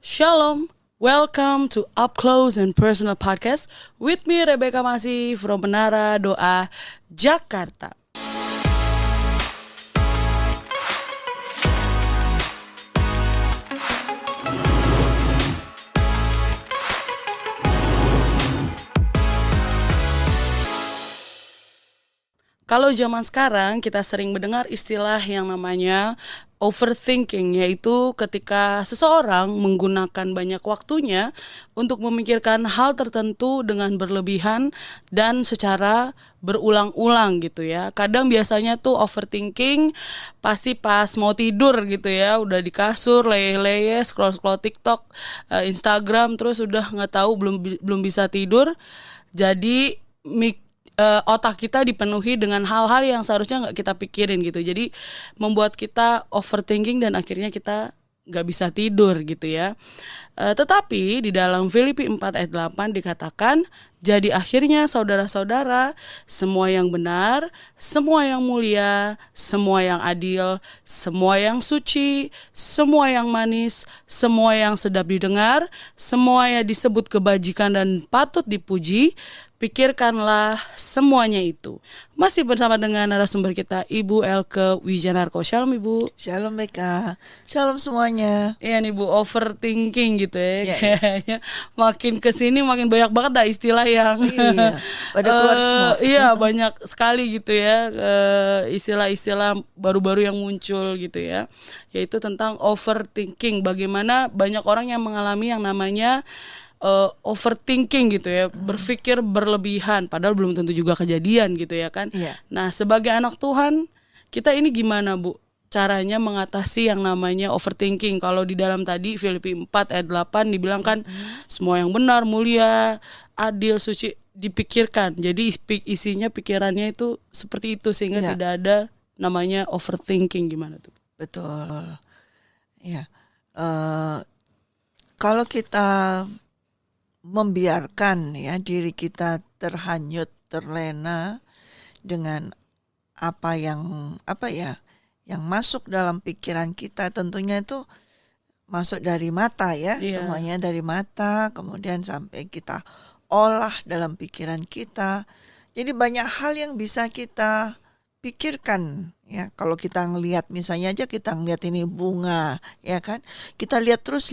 Shalom, welcome to Up Close and Personal Podcast with me Rebecca Masih from Menara Doa, Jakarta. Kalau zaman sekarang kita sering mendengar istilah yang namanya overthinking, yaitu ketika seseorang menggunakan banyak waktunya untuk memikirkan hal tertentu dengan berlebihan dan secara berulang-ulang gitu ya. Kadang biasanya tuh overthinking pasti pas mau tidur gitu ya, udah di kasur leye-leye scroll-scroll TikTok, Instagram, terus udah nggak tahu belum bisa tidur. Jadi otak kita dipenuhi dengan hal-hal yang seharusnya nggak kita pikirin gitu. Jadi membuat kita overthinking dan akhirnya kita nggak bisa tidur gitu ya. Tetapi di dalam Filipi 4 ayat 8 dikatakan, jadi akhirnya saudara-saudara, semua yang benar, semua yang mulia, semua yang adil, semua yang suci, semua yang manis, semua yang sedap didengar, semua yang disebut kebajikan dan patut dipuji, pikirkanlah semuanya itu. Masih bersama dengan narasumber kita, Ibu Elke Wijanarko. Shalom Ibu. Shalom Beka. Shalom semuanya. Iya nih Bu, overthinking gitu ya. Ya, Kayaknya makin kesini makin banyak banget dah istilah yang Iya, pada keluar semua. Iya, banyak sekali gitu ya, istilah-istilah baru-baru yang muncul gitu ya. Yaitu tentang overthinking. Bagaimana banyak orang yang mengalami yang namanya overthinking gitu ya, berpikir berlebihan, padahal belum tentu juga kejadian gitu ya kan. Iya. Nah, sebagai anak Tuhan, kita ini gimana Bu caranya mengatasi yang namanya overthinking? Kalau di dalam tadi Filipi 4 ayat 8 dibilang kan semua yang benar, mulia, adil, suci dipikirkan. Jadi isinya pikirannya itu seperti itu sehingga Iya. tidak ada namanya overthinking. Gimana tuh? Betul. Ya. Kalau kita membiarkan ya diri kita terhanyut, terlena dengan yang masuk dalam pikiran kita, tentunya itu masuk dari mata ya. Iya. Semuanya dari mata, kemudian sampai kita olah dalam pikiran kita. Jadi banyak hal yang bisa kita pikirkan ya. Kalau kita ngelihat, misalnya aja kita ngelihat ini bunga ya kan, kita lihat terus,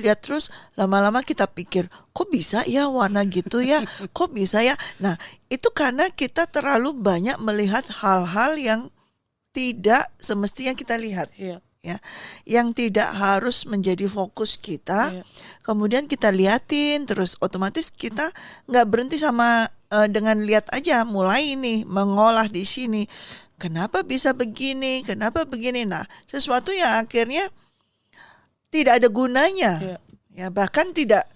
lama-lama kita pikir, kok bisa ya warna gitu ya, kok bisa ya. Nah, itu karena kita terlalu banyak melihat hal-hal yang tidak semestinya kita lihat. Iya. Ya, yang tidak harus menjadi fokus kita. Iya. Kemudian kita liatin terus, otomatis kita nggak berhenti sama dengan lihat aja, mulai nih mengolah di sini. Kenapa bisa begini? Kenapa begini? Nah, sesuatu yang akhirnya tidak ada gunanya. Iya. Ya, bahkan tidak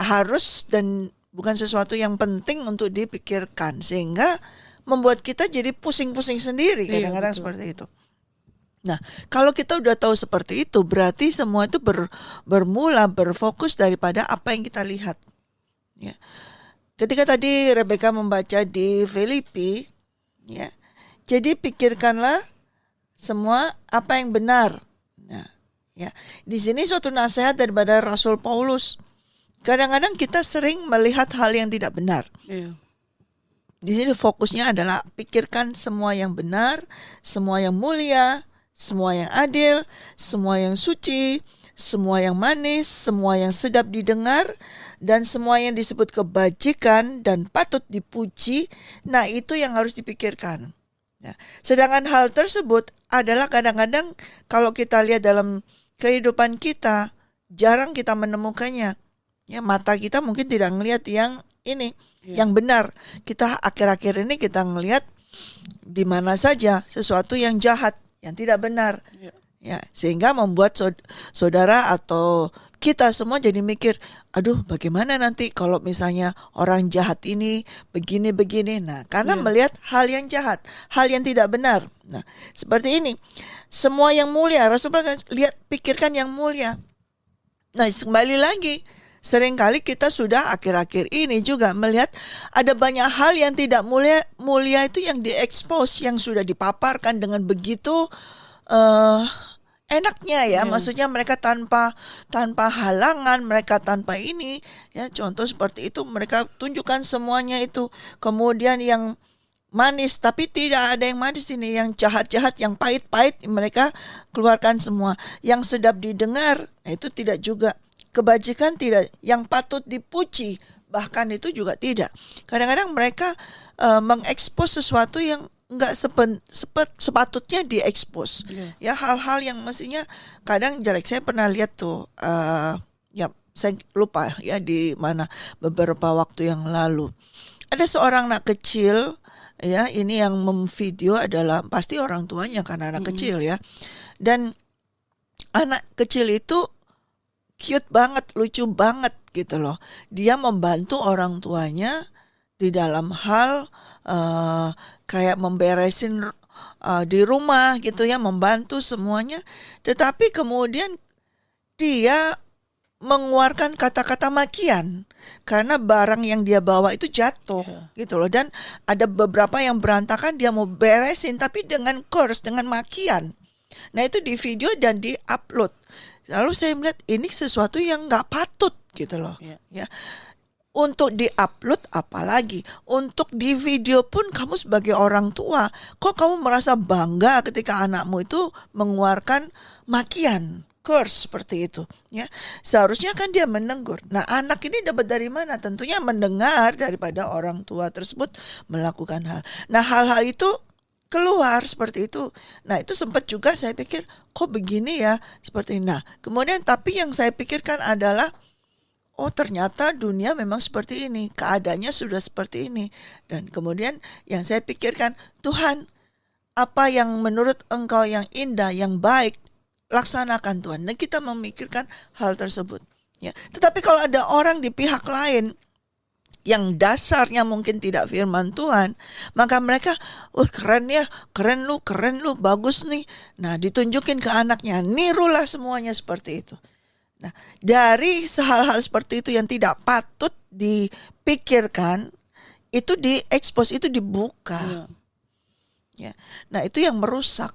harus dan bukan sesuatu yang penting untuk dipikirkan, sehingga membuat kita jadi pusing-pusing sendiri kadang-kadang. Iya, seperti itu. Nah, kalau kita udah tahu seperti itu, berarti semua itu bermula berfokus daripada apa yang kita lihat. Ya. Ketika tadi Rebecca membaca di Filipi, ya, jadi pikirkanlah semua apa yang benar. Nah, ya, di sini suatu nasihat daripada Rasul Paulus. Kadang-kadang kita sering melihat hal yang tidak benar. Iya. Di sini fokusnya adalah pikirkan semua yang benar, semua yang mulia, semua yang adil, semua yang suci, semua yang manis, semua yang sedap didengar, dan semua yang disebut kebajikan dan patut dipuji. Nah, itu yang harus dipikirkan. Ya. Sedangkan hal tersebut adalah kadang-kadang kalau kita lihat dalam kehidupan kita, jarang kita menemukannya. Ya, mata kita mungkin tidak melihat yang ini, yang benar. Kita akhir-akhir ini kita ngelihat di mana saja sesuatu yang jahat, yang tidak benar. Ya, sehingga membuat saudara atau kita semua jadi mikir, aduh bagaimana nanti kalau misalnya orang jahat ini begini-begini. Nah, karena melihat hal yang jahat, hal yang tidak benar. Nah, seperti ini. Semua yang mulia, Rasulullah lihat, pikirkan yang mulia. Nah, kembali lagi, seringkali kita sudah akhir-akhir ini juga melihat ada banyak hal yang tidak mulia itu yang diekspos, yang sudah dipaparkan dengan begitu enaknya ya, Iya. maksudnya mereka tanpa halangan, mereka tanpa ini ya, contoh seperti itu mereka tunjukkan semuanya itu. Kemudian yang manis, tapi tidak ada yang manis ini, yang jahat-jahat, yang pahit-pahit mereka keluarkan semua. Yang sedap didengar itu tidak juga, kebajikan tidak, yang patut dipuji bahkan itu juga tidak. Kadang-kadang mereka mengekspos sesuatu yang nggak sepatutnya diekspos. Ya, hal-hal yang mestinya kadang jelek. Saya pernah lihat tuh, ya saya lupa ya di mana, beberapa waktu yang lalu ada seorang anak kecil ya, ini yang memvideo adalah pasti orang tuanya karena anak kecil ya, dan anak kecil itu cute banget, lucu banget gitu loh. Dia membantu orang tuanya di dalam hal kayak memberesin di rumah gitu ya, membantu semuanya. Tetapi kemudian dia mengeluarkan kata-kata makian karena barang yang dia bawa itu jatuh gitu loh, dan ada beberapa yang berantakan, dia mau beresin tapi dengan curse, dengan makian. Nah itu di video dan di upload. Lalu saya melihat ini sesuatu yang nggak patut gitu loh ya. Untuk di-upload, apalagi untuk di video pun, kamu sebagai orang tua, kok kamu merasa bangga ketika anakmu itu mengeluarkan makian, curse seperti itu ya. Seharusnya kan dia menegur. Nah, anak ini dapat dari mana? Tentunya mendengar daripada orang tua tersebut melakukan hal. Nah, hal-hal itu keluar seperti itu. Nah, itu sempat juga saya pikir, kok begini ya, seperti ini. Nah, kemudian tapi yang saya pikirkan adalah, oh ternyata dunia memang seperti ini, keadaannya sudah seperti ini. Dan kemudian yang saya pikirkan, Tuhan, apa yang menurut Engkau yang indah, yang baik, laksanakan Tuhan. Dan kita memikirkan hal tersebut ya. Tetapi kalau ada orang di pihak lain yang dasarnya mungkin tidak firman Tuhan, maka mereka, keren ya, keren lu, bagus nih. Nah, ditunjukin ke anaknya, nirulah semuanya seperti itu. Nah, dari hal-hal seperti itu yang tidak patut dipikirkan, itu diekspos, itu dibuka. Ya. Nah, itu yang merusak.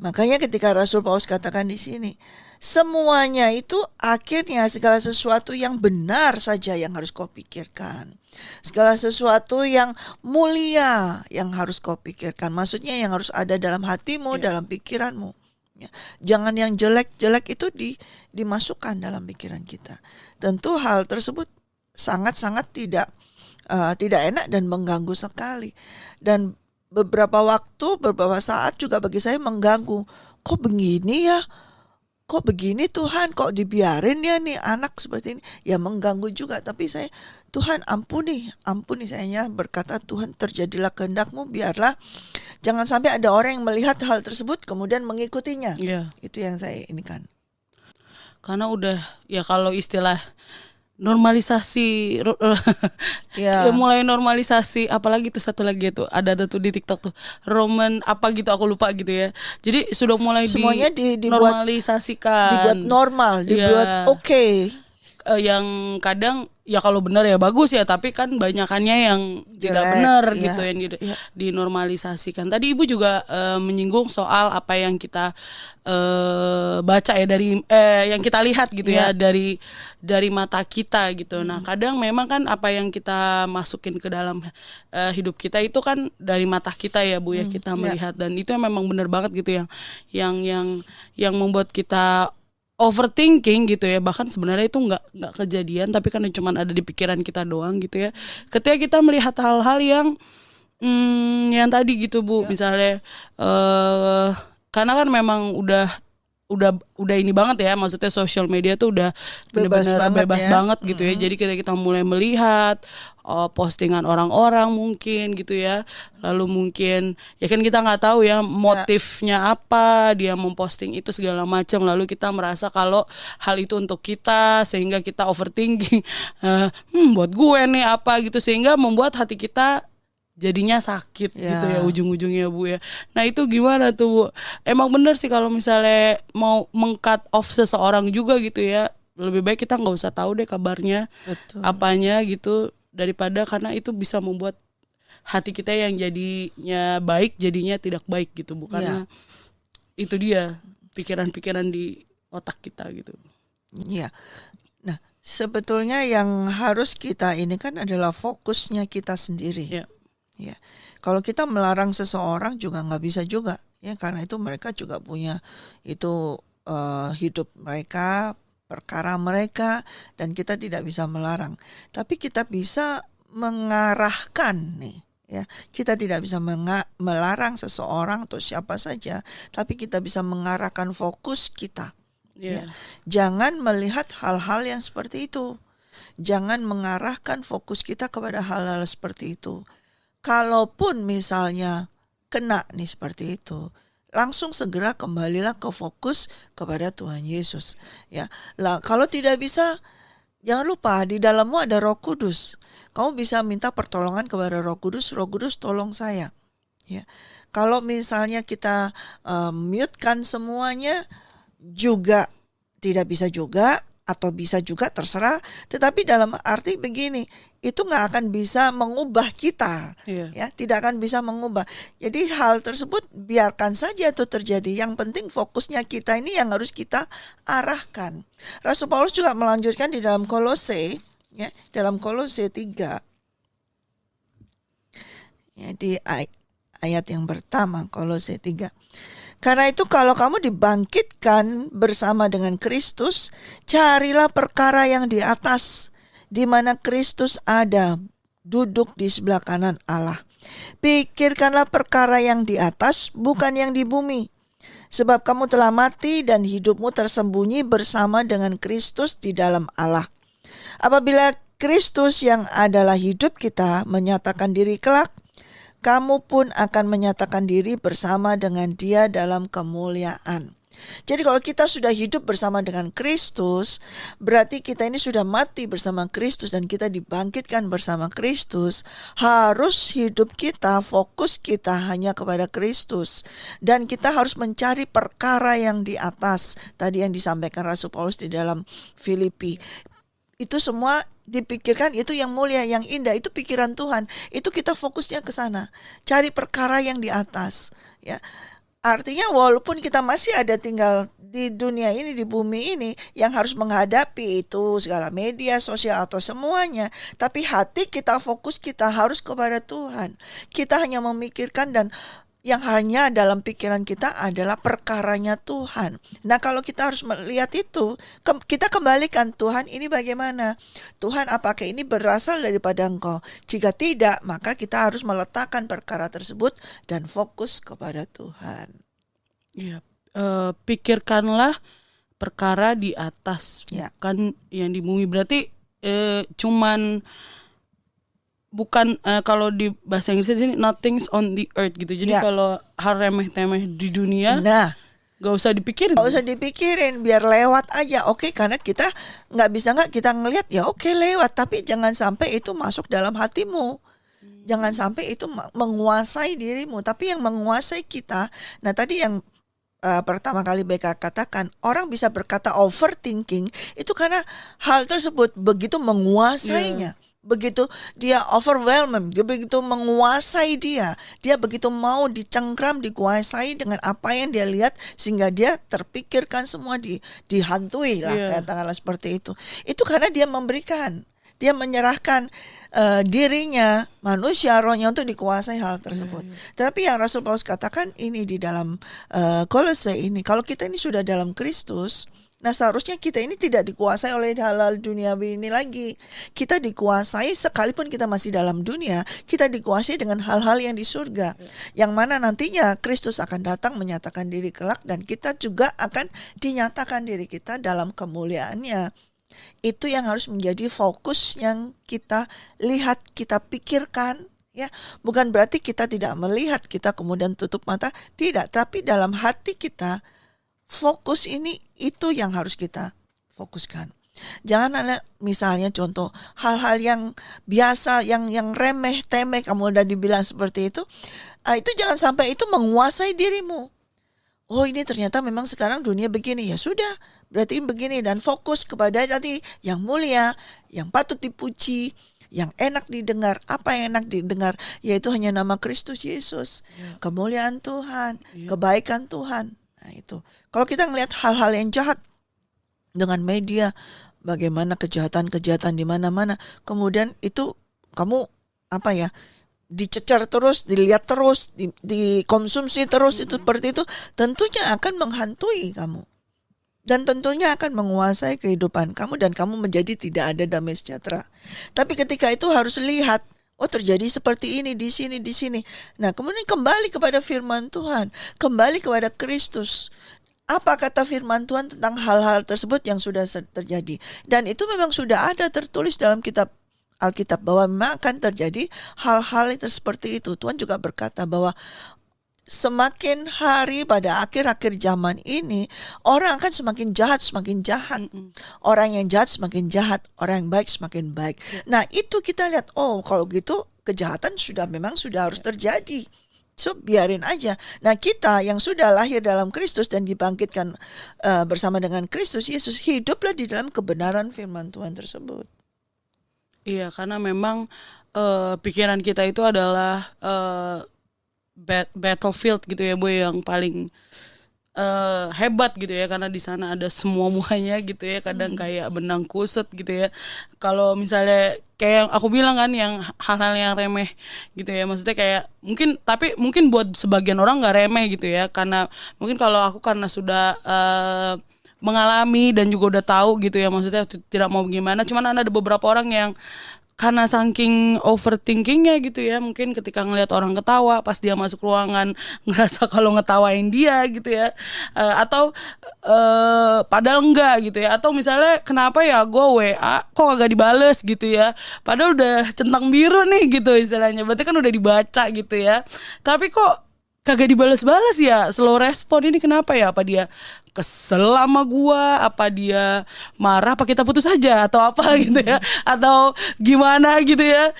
Makanya ketika Rasul Paulus katakan di sini, semuanya itu akhirnya segala sesuatu yang benar saja yang harus kau pikirkan. Segala sesuatu yang mulia yang harus kau pikirkan. Maksudnya yang harus ada dalam hatimu, dalam pikiranmu. Ya. Jangan yang jelek-jelek itu dimasukkan dalam pikiran kita. Tentu hal tersebut sangat-sangat tidak enak dan mengganggu sekali. Dan beberapa waktu, beberapa saat juga bagi saya mengganggu. Kok begini ya? Kok begini Tuhan? Kok dibiarin ya nih anak seperti ini? Ya mengganggu juga. Tapi saya, Tuhan ampuni. Saya berkata, Tuhan terjadilah kehendak-Mu, biarlah jangan sampai ada orang yang melihat hal tersebut kemudian mengikutinya. Itu yang saya inikan. Karena udah, ya kalau istilah normalisasi mulai normalisasi, apalagi tuh satu lagi tuh ada tuh di TikTok tuh Roman apa gitu, aku lupa gitu ya. Jadi sudah mulai semuanya dinormalisasikan, dibuat normal, dibuat oke. Yang kadang ya kalau benar ya bagus ya, tapi kan banyakannya yang tidak benar gitu, yang dinormalisasikan. Tadi Ibu juga menyinggung soal apa yang kita baca ya, dari yang kita lihat gitu ya, dari mata kita gitu. Nah, kadang memang kan apa yang kita masukin ke dalam hidup kita itu kan dari mata kita ya Bu ya, kita melihat, dan itu yang memang benar banget gitu, yang membuat kita overthinking gitu ya. Bahkan sebenarnya itu nggak kejadian, tapi kan cuma ada di pikiran kita doang gitu ya. Ketika kita melihat hal-hal yang tadi gitu Bu, misalnya karena kan memang udah ini banget ya, maksudnya social media tuh udah benar-benar bebas banget gitu ya. Jadi kita mulai melihat postingan orang-orang mungkin gitu ya, lalu mungkin ya kan kita nggak tahu ya motifnya apa dia memposting itu segala macam, lalu kita merasa kalau hal itu untuk kita, sehingga kita overthinking, buat gue nih apa gitu, sehingga membuat hati kita jadinya sakit gitu ya ujung-ujungnya Bu ya. Nah itu gimana tuh Bu? Emang bener sih kalau misalnya mau meng-cut off seseorang juga gitu ya, lebih baik kita nggak usah tahu deh kabarnya, apanya gitu, daripada karena itu bisa membuat hati kita yang jadinya baik jadinya tidak baik gitu Bu. Karena itu dia. pikiran-pikiran di otak kita gitu. Ya. Nah, sebetulnya yang harus kita ini kan adalah fokusnya kita sendiri. Ya. Ya. Kalau kita melarang seseorang juga nggak bisa juga, ya, karena itu mereka juga punya itu hidup mereka, perkara mereka, dan kita tidak bisa melarang. Tapi kita bisa mengarahkan nih. Ya, kita tidak bisa melarang seseorang atau siapa saja, tapi kita bisa mengarahkan fokus kita. Ya. Jangan melihat hal-hal yang seperti itu. Jangan mengarahkan fokus kita kepada hal-hal seperti itu. Kalaupun misalnya kena nih seperti itu, langsung segera kembalilah ke fokus kepada Tuhan Yesus. Ya, lah kalau tidak bisa, jangan lupa di dalammu ada Roh Kudus. Kamu bisa minta pertolongan kepada Roh Kudus tolong saya. Ya, kalau misalnya kita mute-kan semuanya juga tidak bisa juga, atau bisa juga terserah. Tetapi dalam arti begini, itu nggak akan bisa mengubah kita, ya, tidak akan bisa mengubah. Jadi hal tersebut biarkan saja itu terjadi. Yang penting fokusnya kita ini yang harus kita arahkan. Rasul Paulus juga melanjutkan di dalam Kolose, ya, dalam Kolose 3, ya, di ayat yang pertama, Kolose 3. Karena itu kalau kamu dibangkitkan bersama dengan Kristus, carilah perkara yang di atas, di mana Kristus ada, duduk di sebelah kanan Allah. Pikirkanlah perkara yang di atas, bukan yang di bumi. Sebab kamu telah mati dan hidupmu tersembunyi bersama dengan Kristus di dalam Allah. Apabila Kristus yang adalah hidup kita menyatakan diri kelak, kamu pun akan menyatakan diri bersama dengan Dia dalam kemuliaan. Jadi kalau kita sudah hidup bersama dengan Kristus, berarti kita ini sudah mati bersama Kristus dan kita dibangkitkan bersama Kristus. Harus hidup kita, fokus kita hanya kepada Kristus. Dan kita harus mencari perkara yang di atas. Tadi yang disampaikan Rasul Paulus di dalam Filipi. Itu semua dipikirkan, itu yang mulia, yang indah, itu pikiran Tuhan. Itu kita fokusnya ke sana. Cari perkara yang di atas, ya. Artinya walaupun kita masih ada tinggal di dunia ini, di bumi ini, yang harus menghadapi itu segala media sosial atau semuanya, tapi hati kita, fokus kita harus kepada Tuhan. Kita hanya memikirkan dan yang hanya dalam pikiran kita adalah perkaranya Tuhan. Nah, kalau kita harus melihat itu, kita kembalikan, Tuhan ini bagaimana? Tuhan, apakah ini berasal daripada Engkau? Jika tidak, maka kita harus meletakkan perkara tersebut dan fokus kepada Tuhan. Ya, pikirkanlah perkara di atas, bukan yang di bumi. Berarti bukan kalau di bahasa Inggris ini nothing's on the earth gitu. Jadi kalau hal remeh-temeh di dunia, gak usah dipikirin. Gak usah dipikirin, biar lewat aja. Oke, karena kita kita ngelihat, ya oke, lewat. Tapi jangan sampai itu masuk dalam hatimu. Jangan sampai itu menguasai dirimu. Tapi yang menguasai kita. Nah, tadi yang pertama kali BK katakan, orang bisa berkata overthinking itu karena hal tersebut begitu menguasainya. Begitu dia overwhelmed, dia begitu menguasai dia begitu mau dicengkram, dikuasai dengan apa yang dia lihat, sehingga dia terpikirkan semua dihantui lah, katakanlah seperti itu. Itu karena dia memberikan, dia menyerahkan dirinya, manusia, rohnya untuk dikuasai hal tersebut. Tetapi yang Rasul Paulus katakan ini di dalam Kolose ini, kalau kita ini sudah dalam Kristus, nah seharusnya kita ini tidak dikuasai oleh hal-hal duniawi ini lagi. Kita dikuasai, sekalipun kita masih dalam dunia, kita dikuasai dengan hal-hal yang di surga. Yang mana nantinya Kristus akan datang menyatakan diri kelak, dan kita juga akan dinyatakan diri kita dalam kemuliaannya. Itu yang harus menjadi fokus yang kita lihat, kita pikirkan. Ya, bukan berarti kita tidak melihat, kita kemudian tutup mata, tidak. Tapi dalam hati kita, fokus ini itu yang harus kita fokuskan. Jangan ada misalnya contoh hal-hal yang biasa, yang remeh temeh, kamu udah dibilang seperti itu jangan sampai itu menguasai dirimu. Oh, ini ternyata memang sekarang dunia begini, ya sudah, berarti begini, dan fokus kepada tadi yang mulia, yang patut dipuji, yang enak didengar. Apa yang enak didengar? Yaitu hanya nama Kristus Yesus, kemuliaan Tuhan, kebaikan Tuhan. Nah itu. Kalau kita ngelihat hal-hal yang jahat dengan media, bagaimana kejahatan-kejahatan di mana-mana, kemudian itu kamu apa ya, dicecar terus, dilihat terus, dikonsumsi terus, itu seperti itu, tentunya akan menghantui kamu. Dan tentunya akan menguasai kehidupan kamu dan kamu menjadi tidak ada damai sejahtera. Tapi ketika itu harus lihat, oh terjadi seperti ini di sini, di sini. Nah kemudian kembali kepada firman Tuhan, kembali kepada Kristus. Apa kata firman Tuhan tentang hal-hal tersebut yang sudah terjadi. Dan itu memang sudah ada tertulis dalam kitab Alkitab bahwa memang akan terjadi hal-hal seperti itu. Tuhan juga berkata bahwa semakin hari pada akhir-akhir zaman ini, orang akan semakin jahat, semakin jahat. Orang yang jahat semakin jahat, orang yang baik semakin baik. Nah itu kita lihat, oh kalau gitu kejahatan memang sudah harus terjadi. So biarin aja. Nah kita yang sudah lahir dalam Kristus dan dibangkitkan bersama dengan Kristus Yesus, hiduplah di dalam kebenaran firman Tuhan tersebut. Iya, karena memang pikiran kita itu adalah battlefield gitu ya, Boy, yang paling hebat gitu ya, karena di sana ada semuanya gitu ya, kadang kayak benang kusut gitu ya. Kalau misalnya kayak yang aku bilang kan, yang hal-hal yang remeh gitu ya, maksudnya kayak mungkin buat sebagian orang nggak remeh gitu ya, karena mungkin kalau aku karena sudah mengalami dan juga udah tahu gitu ya, maksudnya tidak mau gimana. Cuman ada beberapa orang yang karena saking overthinkingnya gitu ya, mungkin ketika ngelihat orang ketawa pas dia masuk ruangan ngerasa kalau ngetawain dia gitu ya, atau padahal enggak gitu ya, atau misalnya kenapa ya gue WA kok kagak dibales gitu ya, padahal udah centang biru nih gitu istilahnya, berarti kan udah dibaca gitu ya, tapi kok kagak dibales-bales ya, slow respon, ini kenapa ya, apa dia kesel sama gua, apa dia marah, apa kita putus aja atau apa gitu ya, atau gimana gitu ya.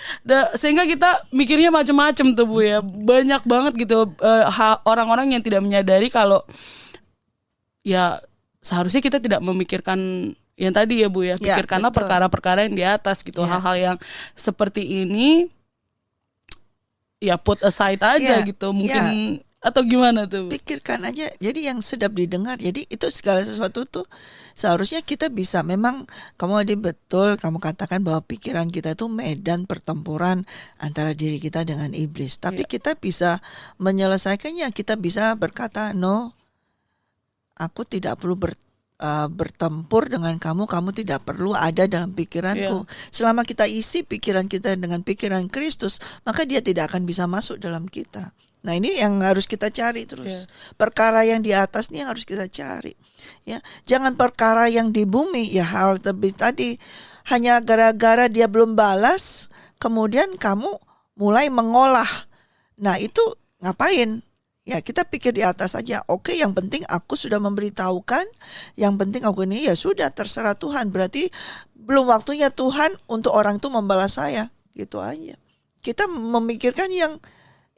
Sehingga kita mikirnya macam-macam tuh Bu ya, banyak banget gitu orang-orang yang tidak menyadari kalau ya seharusnya kita tidak memikirkan yang tadi ya Bu ya, pikirkanlah perkara-perkara yang di atas gitu, hal-hal yang seperti ini ya put aside aja gitu mungkin, atau gimana tuh? Pikirkan aja. Jadi yang sedap didengar. Jadi itu segala sesuatu tuh seharusnya kita bisa, memang kamu tadi betul kamu katakan bahwa pikiran kita itu medan pertempuran antara diri kita dengan iblis. Tapi kita bisa menyelesaikannya. Kita bisa berkata, no, aku tidak perlu bertempur dengan kamu tidak perlu ada dalam pikiranku. Selama kita isi pikiran kita dengan pikiran Kristus, maka dia tidak akan bisa masuk dalam kita. Nah ini yang harus kita cari terus. Perkara yang di atas ini yang harus kita cari. Ya, jangan perkara yang di bumi. Ya hal tadi hanya gara-gara dia belum balas, kemudian kamu mulai mengolah. Nah itu ngapain? Ya kita pikir di atas aja. Oke, yang penting aku sudah memberitahukan, yang penting aku ini, ya sudah terserah Tuhan. Berarti belum waktunya Tuhan untuk orang itu membalas saya. Gitu aja. Kita memikirkan yang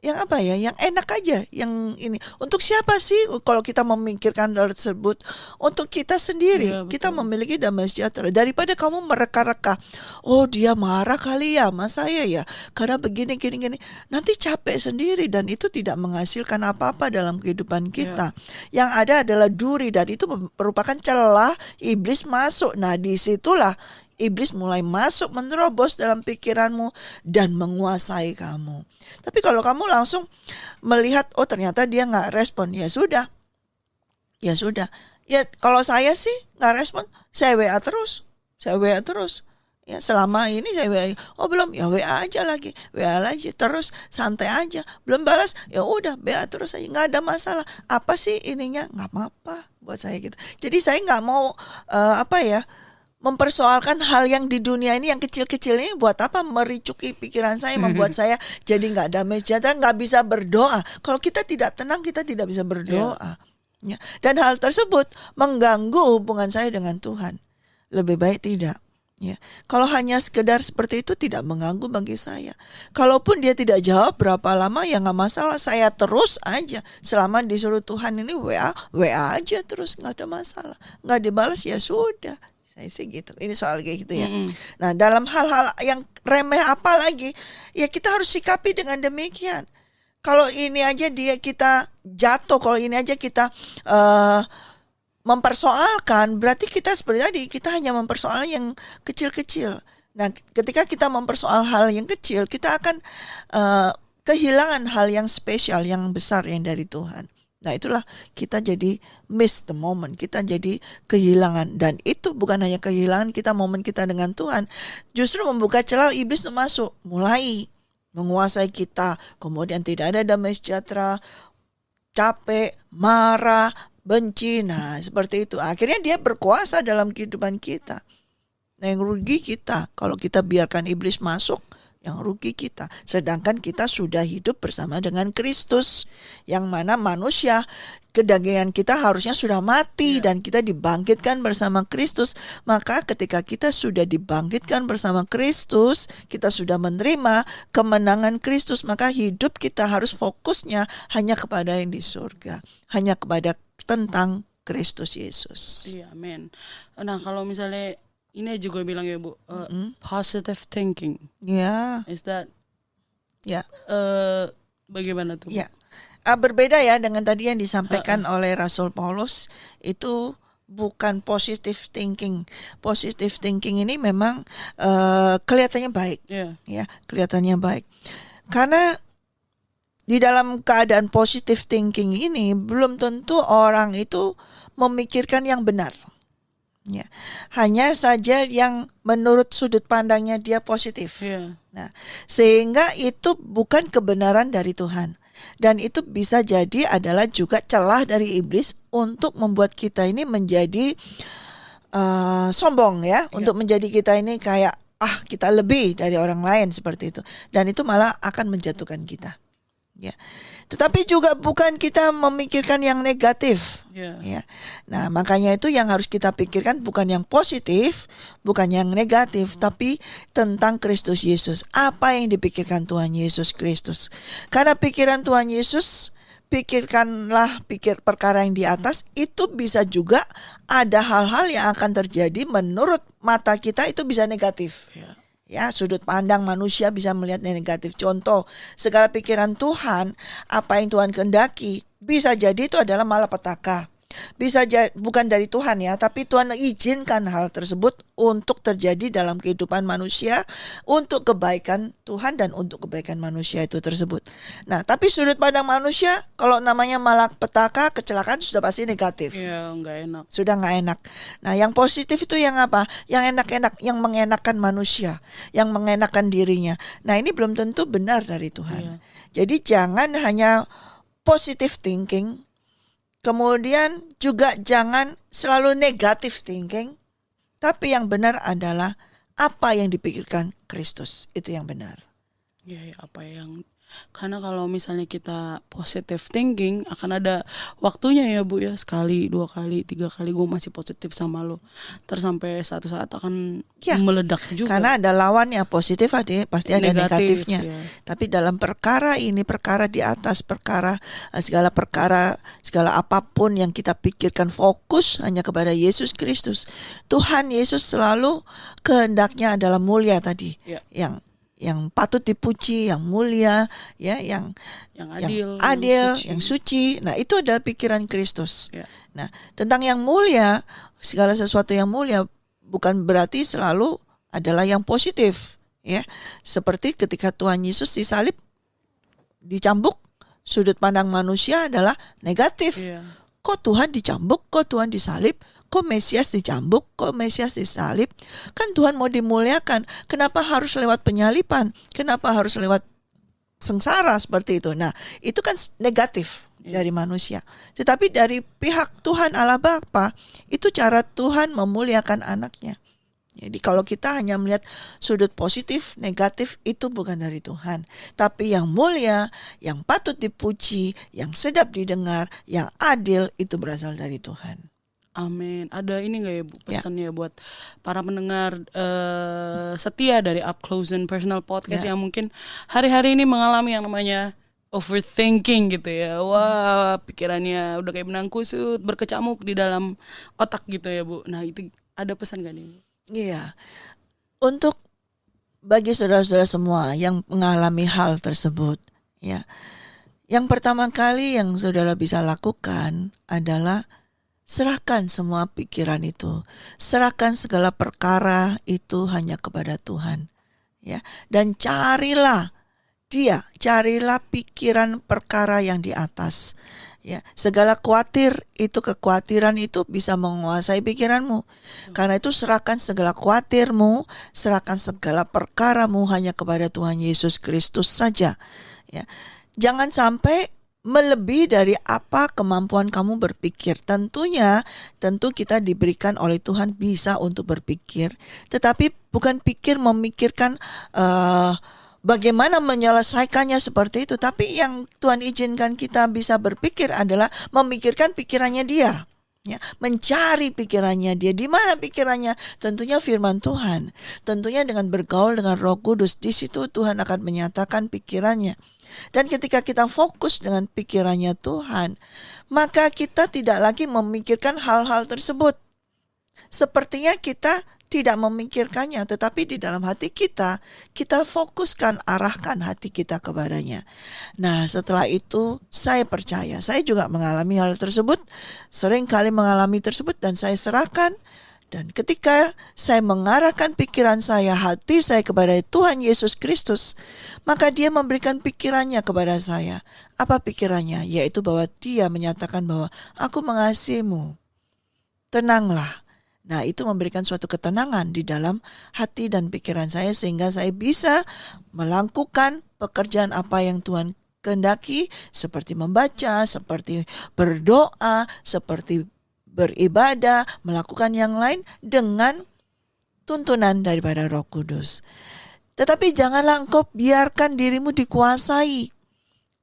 apa ya, yang enak aja, yang ini. Untuk siapa sih kalau kita memikirkan hal tersebut? Untuk kita sendiri. Kita memiliki damai sejahtera. Daripada kamu mereka-reka, oh dia marah kali ya sama saya ya, karena begini. Nanti capek sendiri dan itu tidak menghasilkan apa-apa dalam kehidupan kita. Yang ada adalah duri, dan itu merupakan celah iblis masuk. Nah disitulah iblis mulai masuk, menerobos dalam pikiranmu dan menguasai kamu. Tapi kalau kamu langsung melihat, oh ternyata dia gak respon, ya sudah. Ya kalau saya sih gak respon, saya WA terus. Ya selama ini saya WA, oh belum, ya WA aja lagi, terus santai aja. Belum balas, ya udah WA terus aja, gak ada masalah. Apa sih ininya? Gak apa-apa buat saya gitu. Jadi saya gak mau mempersoalkan hal yang di dunia ini, yang kecil-kecil ini, buat apa mericuki pikiran saya, membuat saya jadi nggak damai sejahtera, nggak bisa berdoa. Kalau kita tidak tenang, kita tidak bisa berdoa. Ya. Dan hal tersebut mengganggu hubungan saya dengan Tuhan. Lebih baik tidak. Ya. Kalau hanya sekedar seperti itu tidak mengganggu bagi saya. Kalaupun dia tidak jawab berapa lama, ya nggak masalah. Saya terus aja. Selama disuruh Tuhan ini WA aja terus, nggak ada masalah. Nggak dibalas ya sudah. Saya sih gitu. Ini soal kayak gitu ya. Nah dalam hal-hal yang remeh apa lagi, ya kita harus sikapi dengan demikian. kalau ini aja kita jatuh, kalau ini aja kita eh, mempersoalkan, berarti kita seperti tadi, kita hanya mempersoal yang kecil-kecil. Nah, ketika kita mempersoal hal yang kecil, kita akan eh, kehilangan hal yang spesial, yang besar yang dari Tuhan. Nah, itulah kita jadi miss the moment, kita jadi kehilangan. Dan itu bukan hanya kehilangan kita momen kita dengan Tuhan, justru membuka celah iblis untuk masuk, mulai menguasai kita. Kemudian tidak ada damai sejahtera, capek, marah, benci. Nah, seperti itu. Akhirnya dia berkuasa dalam kehidupan kita. Nah, yang rugi kita kalau kita biarkan iblis masuk, yang rugi kita. Sedangkan kita sudah hidup bersama dengan Kristus, yang mana manusia kedagingan kita harusnya sudah mati dan kita dibangkitkan bersama Kristus. Maka ketika kita sudah dibangkitkan bersama Kristus, kita sudah menerima kemenangan Kristus, maka hidup kita harus fokusnya hanya kepada yang di surga, hanya kepada tentang Kristus Yesus. Iya, amin. Nah, kalau misalnya ini juga bilang ya Bu, positive thinking. Ya, Is that ya, bagaimana tuh? Bu? ya. Berbeda ya dengan tadi yang disampaikan oleh Rasul Paulus, itu bukan positive thinking. Positive thinking ini memang kelihatannya baik, Iya. ya, kelihatannya baik. Karena di dalam keadaan positive thinking ini belum tentu orang itu memikirkan yang benar. Ya, hanya saja yang menurut sudut pandangnya dia positif. Iya. Nah, sehingga itu bukan kebenaran dari Tuhan. Dan itu bisa jadi adalah juga celah dari iblis untuk membuat kita ini menjadi sombong ya, untuk menjadi kita ini kayak kita lebih dari orang lain seperti itu. Dan itu malah akan menjatuhkan kita. Ya. Tetapi juga bukan kita memikirkan yang negatif. Iya. Ya. Nah, makanya itu yang harus kita pikirkan bukan yang positif, bukan yang negatif, tapi tentang Kristus Yesus. Apa yang dipikirkan Tuhan Yesus Kristus? Karena pikiran Tuhan Yesus, pikirkanlah perkara yang di atas, itu bisa juga ada hal-hal yang akan terjadi menurut mata kita itu bisa negatif. Iya. Ya, sudut pandang manusia bisa melihat yang negatif. Contoh, segala pikiran Tuhan, apa yang Tuhan kehendaki, bisa jadi itu adalah malapetaka. Bisa bukan dari Tuhan ya, tapi Tuhan izinkan hal tersebut untuk terjadi dalam kehidupan manusia, untuk kebaikan Tuhan dan untuk kebaikan manusia itu tersebut. Nah, tapi sudut pandang manusia, kalau namanya malapetaka, kecelakaan sudah pasti negatif. Iya, nggak enak. Sudah nggak enak. Nah, yang positif itu yang apa? Yang enak-enak, yang mengenakan manusia, yang mengenakan dirinya. Nah, ini belum tentu benar dari Tuhan. Iya. Jadi jangan hanya positive thinking, kemudian juga jangan selalu negative thinking, tapi yang benar adalah apa yang dipikirkan Kristus, itu yang benar. Ya, apa yang, karena kalau misalnya kita positive thinking akan ada waktunya ya Bu ya, sekali, 2 kali, 3 kali gue masih positif sama lo, terus sampai satu saat akan Ya, meledak juga. Karena ada lawannya, positif pasti ada Negatif, negatifnya. ya. Tapi dalam perkara ini, perkara di atas, segala apapun yang kita pikirkan, fokus hanya kepada Yesus Kristus. Tuhan Yesus selalu kehendaknya adalah mulia tadi, Ya. yang patut dipuji, yang mulia, ya, yang adil, yang suci. Nah, itu adalah pikiran Kristus. Ya. Nah, tentang yang mulia, segala sesuatu yang mulia bukan berarti selalu adalah yang positif, ya. Seperti ketika Tuhan Yesus disalib, dicambuk, sudut pandang manusia adalah negatif. Iya. Kok Tuhan dicambuk, kok Tuhan disalib, kok Mesias dicambuk, kok Mesias disalib? Kan Tuhan mau dimuliakan. Kenapa harus lewat penyalipan? Kenapa harus lewat sengsara seperti itu? Nah, itu kan negatif dari manusia. Tetapi dari pihak Tuhan Allah Bapa, itu cara Tuhan memuliakan anaknya. Jadi kalau kita hanya melihat sudut positif, negatif, itu bukan dari Tuhan. Tapi yang mulia, yang patut dipuji, yang sedap didengar, yang adil, itu berasal dari Tuhan. Amin. Ada ini nggak ya Bu pesannya buat para pendengar setia dari Up Close and Personal Podcast yang mungkin hari-hari ini mengalami yang namanya overthinking gitu ya. Wah, pikirannya udah kayak benang kusut, berkecamuk di dalam otak gitu ya Bu. Nah, itu ada pesan gak nih Bu? Iya. Untuk bagi saudara-saudara semua yang mengalami hal tersebut, ya, Yang pertama kali yang saudara bisa lakukan adalah serahkan semua pikiran itu. Serahkan segala perkara itu hanya kepada Tuhan. Ya, dan carilah pikiran perkara yang di atas. Ya, segala kekhawatiran itu bisa menguasai pikiranmu. Karena itu serahkan segala khawatirmu, serahkan segala perkaramu hanya kepada Tuhan Yesus Kristus saja. Ya. Jangan sampai melebihi dari apa kemampuan kamu berpikir. Tentu kita diberikan oleh Tuhan bisa untuk berpikir, tetapi bukan memikirkan bagaimana menyelesaikannya seperti itu. Tapi yang Tuhan izinkan kita bisa berpikir adalah memikirkan pikirannya Dia. Ya, mencari pikirannya Dia. Di mana pikirannya? Tentunya firman Tuhan. Tentunya dengan bergaul dengan Roh Kudus. Di situ Tuhan akan menyatakan pikirannya. Dan ketika kita fokus dengan pikirannya Tuhan, maka kita tidak lagi memikirkan hal-hal tersebut. Sepertinya kita tidak memikirkannya, tetapi di dalam hati kita fokuskan, arahkan hati kita kepadanya. Nah, setelah itu saya percaya, saya juga mengalami hal tersebut, sering kali mengalami tersebut, dan saya serahkan. Dan ketika saya mengarahkan pikiran saya, hati saya kepada Tuhan Yesus Kristus, maka Dia memberikan pikirannya kepada saya. Apa pikirannya? Yaitu bahwa Dia menyatakan bahwa aku mengasihimu. Tenanglah. Nah, itu memberikan suatu ketenangan di dalam hati dan pikiran saya sehingga saya bisa melakukan pekerjaan apa yang Tuhan kehendaki, seperti membaca, seperti berdoa, seperti beribadah, melakukan yang lain dengan tuntunan daripada Roh Kudus. Tetapi janganlah engkau biarkan dirimu dikuasai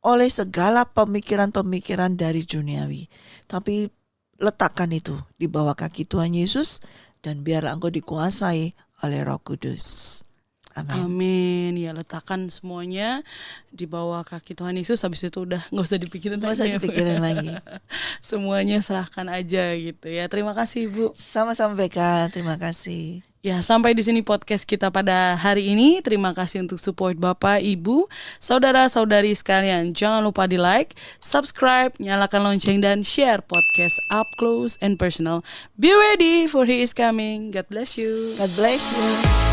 oleh segala pemikiran-pemikiran dari duniawi. Tapi letakkan itu di bawah kaki Tuhan Yesus dan biarlah engkau dikuasai oleh Roh Kudus. Amin. Amin. Ya, letakkan semuanya di bawah kaki Tuhan Yesus. Habis itu udah nggak usah dipikirin lagi. Semuanya serahkan aja gitu ya. Terima kasih Ibu. Sama-sama Beka. Terima kasih. Ya, sampai di sini podcast kita pada hari ini. Terima kasih untuk support Bapak, Ibu, saudara-saudari sekalian. Jangan lupa di like, subscribe, nyalakan lonceng, dan share podcast Up Close and Personal. Be ready for He is coming. God bless you. God bless you.